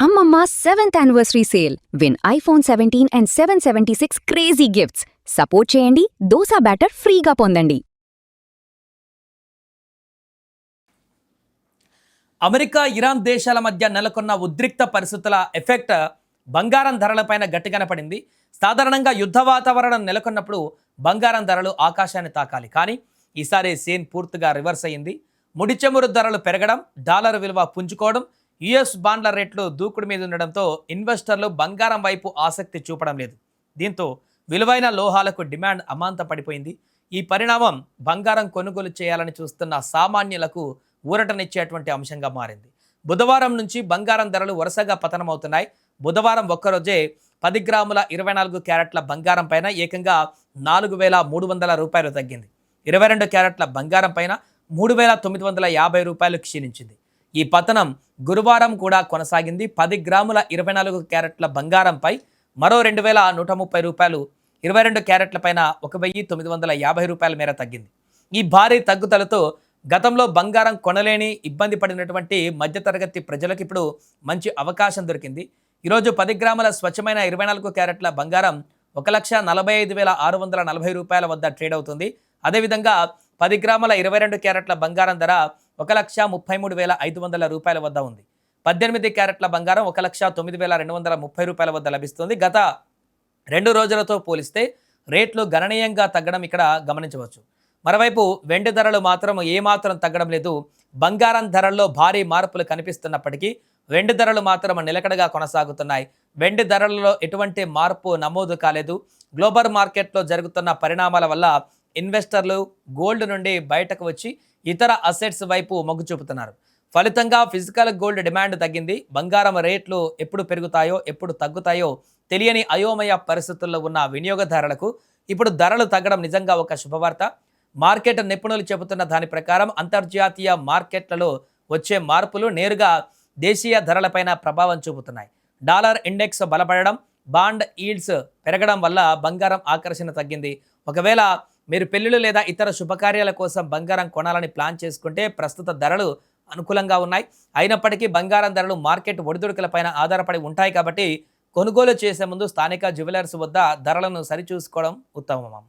అమ్మమ్మ 7th anniversary sale. Win iPhone 17 and 776 crazy gifts. Support చేయండి, dosa batter ఫ్రీగా పొందండి. అమెరికా, ఇరాన్ దేశాల మధ్య నెలకొన్న ఉద్రిక్త పరిస్థితుల ఎఫెక్ట్ బంగారం ధరలపైన గట్టిగానే పడింది. సాధారణంగా యుద్ధ వాతావరణం నెలకొన్నప్పుడు బంగారం ధరలు ఆకాశాన్ని తాకాలి. కానీ ఈసారి సీన్ పూర్తిగా రివర్స్ అయ్యింది. ముడి చమురు ధరలు పెరగడం, డాలర్ విలువ పుంజుకోవడం, యుఎస్ బాండ్ల రేట్లు దూకుడు మీద ఉండడంతో ఇన్వెస్టర్లు బంగారం వైపు ఆసక్తి చూపడం లేదు. దీంతో విలువైన లోహాలకు డిమాండ్ అమాంత పడిపోయింది. ఈ పరిణామం బంగారం కొనుగోలు చేయాలని చూస్తున్న సామాన్యులకు ఊరటనిచ్చేటువంటి అంశంగా మారింది. బుధవారం నుంచి బంగారం ధరలు వరుసగా పతనమవుతున్నాయి. బుధవారం ఒక్కరోజే 10 గ్రాముల 24 క్యారెట్ల బంగారం పైన ఏకంగా 4,300 రూపాయలు తగ్గింది. 22 క్యారెట్ల బంగారం పైన 3,950 రూపాయలు క్షీణించింది. ఈ పతనం గురువారం కూడా కొనసాగింది. 10 గ్రాముల 24 క్యారెట్ల బంగారంపై మరో 2,130 రూపాయలు, 22 క్యారెట్ల పైన 1,950 రూపాయల మేర తగ్గింది. ఈ భారీ తగ్గుదలతో గతంలో బంగారం కొనలేని ఇబ్బంది పడినటువంటి మధ్యతరగతి ప్రజలకు ఇప్పుడు మంచి అవకాశం దొరికింది. ఈరోజు 10 గ్రాముల స్వచ్ఛమైన 24 క్యారెట్ల బంగారం 1,45,640 రూపాయల వద్ద ట్రేడ్ అవుతుంది. అదేవిధంగా 10 గ్రాముల 22 క్యారెట్ల బంగారం ధర 1,33,500 రూపాయల వద్ద ఉంది. 18 క్యారెట్ల బంగారం 1,09,230 రూపాయల వద్ద లభిస్తుంది. గత 2 రోజులతో పోలిస్తే రేట్లు గణనీయంగా తగ్గడం ఇక్కడ గమనించవచ్చు. మరోవైపు వెండి ధరలు మాత్రం ఏమాత్రం తగ్గడం లేదు. బంగారం ధరల్లో భారీ మార్పులు కనిపిస్తున్నప్పటికీ వెండి ధరలు మాత్రం నిలకడగా కొనసాగుతున్నాయి. వెండి ధరలలో ఎటువంటి మార్పు నమోదు కాలేదు. గ్లోబల్ మార్కెట్లో జరుగుతున్న పరిణామాల వల్ల ఇన్వెస్టర్లు గోల్డ్ నుండి బయటకు వచ్చి ఇతర అసెట్స్ వైపు మొగ్గు చూపుతున్నారు. ఫలితంగా ఫిజికల్ గోల్డ్ డిమాండ్ తగ్గింది. బంగారం రేట్లు ఎప్పుడు పెరుగుతాయో ఎప్పుడు తగ్గుతాయో తెలియని అయోమయ పరిస్థితుల్లో ఉన్న వినియోగదారులకు ఇప్పుడు ధరలు తగ్గడం నిజంగా ఒక శుభవార్త. మార్కెట్ నిపుణులు చెబుతున్న దాని ప్రకారం అంతర్జాతీయ మార్కెట్లలో వచ్చే మార్పులు నేరుగా దేశీయ ధరలపైన ప్రభావం చూపుతున్నాయి. డాలర్ ఇండెక్స్ బలపడడం, బాండ్ ఈల్డ్స్ పెరగడం వల్ల బంగారం ఆకర్షణ తగ్గింది. ఒకవేళ మీరు పెళ్లిళ్ళు లేదా ఇతర శుభకార్యాల కోసం బంగారం కొనాలని ప్లాన్ చేసుకుంటే ప్రస్తుత ధరలు అనుకూలంగా ఉన్నాయి. అయినప్పటికీ బంగారం ధరలు మార్కెట్ ఒడిదుడుకులపైన ఆధారపడి ఉంటాయి కాబట్టి కొనుగోలు చేసే ముందు స్థానిక జ్యువెలర్స్ వద్ద ధరలను సరిచూసుకోవడం ఉత్తమం.